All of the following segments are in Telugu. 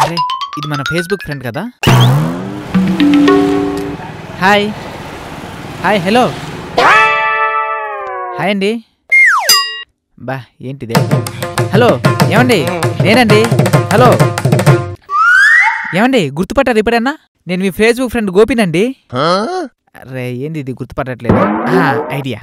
అరే ఇది మన ఫేస్బుక్ ఫ్రెండ్ కదా. హాయ్ హాయ్ హలో హాయ్ అండి. బా ఏంటిదే. హలో ఏమండి నేనండి. హలో ఏమండి గుర్తుపట్టారు ఇప్పుడన్నా? నేను మీ ఫేస్బుక్ ఫ్రెండ్ గోపినండి. అరే ఏంది ఇది గుర్తుపట్టట్లేదు. ఐడియా.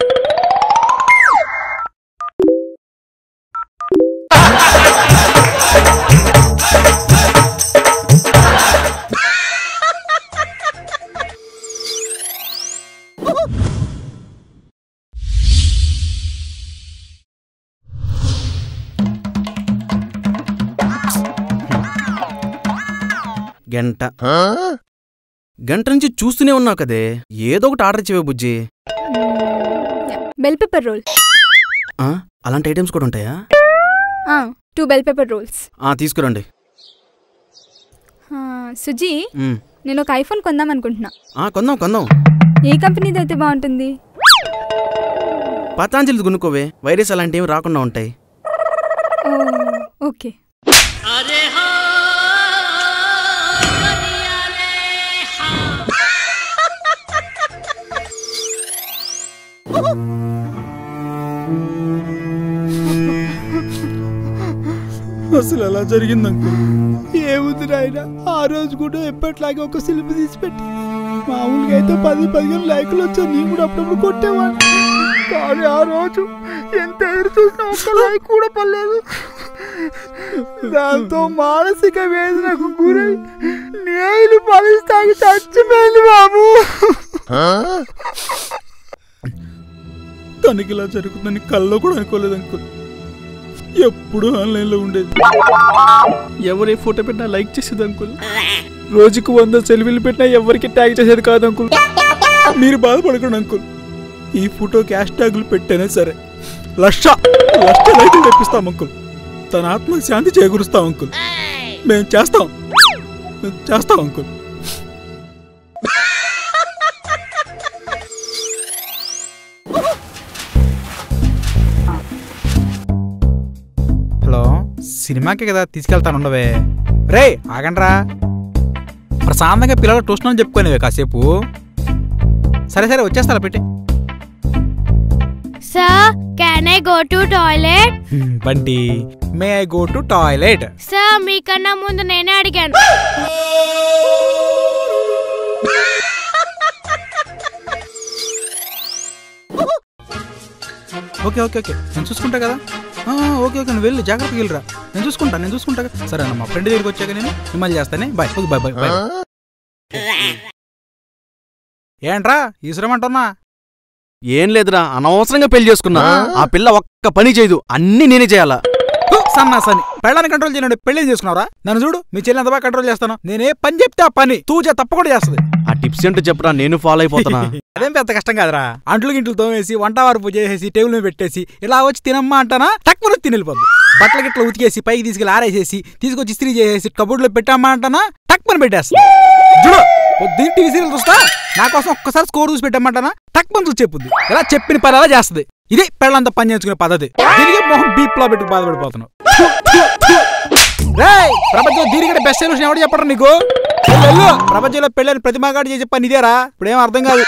గంట నుంచి చూస్తూనే ఉన్నావు కదే, ఏదో ఒకటి ఆర్డర్ చేయవే బుజ్జి. Bell pepper roll. అలాంటి ఐటమ్స్ కూడా ఉంటాయా? 2 బెల్ పెప్పర్ రోల్స్. తీసుకురండి. సుజీ, నేను ఒక ఐఫోన్ కొందాం అనుకుంటున్నా. కొందాం. ఏ కంపెనీది అయితే బాగుంటుంది? పతాంజలి కొనుక్కోవే, వైరస్ అలాంటివి రాకుండా ఉంటాయి. ఓకే. అసలు అలా జరిగింది అంకుల్. ఏముంది నాయన, ఆ రోజు కూడా ఎప్పట్లాగే ఒక సిల్ప్ తీసి పెట్టి మామూలుగా అయితే 10-15 లైకులు వచ్చా నేను కూడా అప్పుడప్పుడు కొట్టేవాడు. కానీ ఆ రోజు ఎంత ఎదురు చూసినా ఒక్క లైక్ కూడా పడలేదు. దాంతో మానసిక వేదనకు గురై నీళ్ళు పలిస్తాగి చచ్చిపోయింది బాబు. తనకి ఇలా జరుగుతుందని కల్లో కూడా అనుకోలేదు అంకుల్. ఎప్పుడు ఆన్లైన్లో ఉండేది. ఎవరే ఫోటో పెట్టినా లైక్ చేసేది అంకుల్. రోజుకు 100 సెల్ఫీలు పెట్టినా ఎవరికి ట్యాగ్ చేసేది కాదు అంకుల్. మీరు బాధపడకండి అంకుల్, ఈ ఫోటోకి హ్యాష్ ట్యాగులు పెట్టేనే సరే లక్ష లైకులు తెప్పిస్తాం అంకుల్. తన ఆత్మ శాంతి చేకూరుస్తాం అంకుల్. మేము చేస్తాం అంకుల్. హలో సినిమాకే కదా తీసుకెళ్తాను ఉండవే. రే ఆగండ్రా, ప్రశాంతంగా పిల్లలు ట్యూషన్ అని చెప్పుకోనివే కాసేపు. సరే వచ్చేస్తా పెట్టి. Sir, can I go to toilet? Bunty, may I go to toilet? Sir, మీకన్నా ముందు నేనే అడిగాను. ఓకే నేను చూసుకుంటా కదా. ఓకే నువ్వు వెళ్ళి జాగ్రత్తగా వెళ్ళిరా. నేను చూసుకుంటా. సరే మా ఫ్రెండ్ దగ్గరికి వచ్చాక నేను మిమ్మల్ని చేస్తానే. బాయ్. ఏంట్రా ఈశ్వరమంటున్నా? ఏం లేదురా, అనవసరంగా పెళ్లి చేసుకున్నా. ఆ పిల్ల ఒక్క పని చేయదు, అన్ని నేనే చేయాలా. సన్నాసని పెళ్ళని కంట్రోల్ చేయను, పెళ్ళేం చేసుకున్నారా? నన్ను చూడు, మీ చెల్లి ఎంత బాగా కంట్రోల్ చేస్తాను. నేనే పని చెప్తే ఆ పని తూచా తప్పకుండా చేస్తుంది. ఆ టిప్స్ ఏంటో చెప్పరా, నేను ఫాలో అయిపోతున్నా. అదేం పెద్ద కష్టం కాదురా. అంట్లు గింట్లు తోమేసి వంట వార్పు చేసేసి టేబుల్ మీద పెట్టేసి ఇలా వచ్చి తినమ్మా అంటానా టక్కున తినిపోద్దు. బట్టల గిట్ల ఉతికేసి పైకి తీసుకెళ్ళి ఆరేసేసి తీసుకొచ్చి ఇస్త్రీ చేసేసి కబోర్డులో పెట్టామా అంటానా టక్కున పెట్టేస్తా. చూడు పొద్దున్న టీవీ సీరియల్ చూస్తా, నా కోసం ఒక్కసారి స్కోర్ చూసి పెట్టామంటానా టక్కున చూసి చెప్పుద్ది. ఇలా చెప్పిన పని అలా చేస్తుంది. ఇది పెళ్ళంతా పని చేసుకునే పద్ధతి. దీనికి మొహం బీప్లా పెట్టుకు బాధపడిపోతున్నావు. ప్రపంచంలో దీనికంటే బెస్ట్ సొల్యూషన్ ఎవరు చెప్పడం నీకు? ప్రపంచంలో పెళ్ళని ప్రతి మగాడు చేసే పని ఇదేరా? ఇప్పుడేం అర్థం కాదు.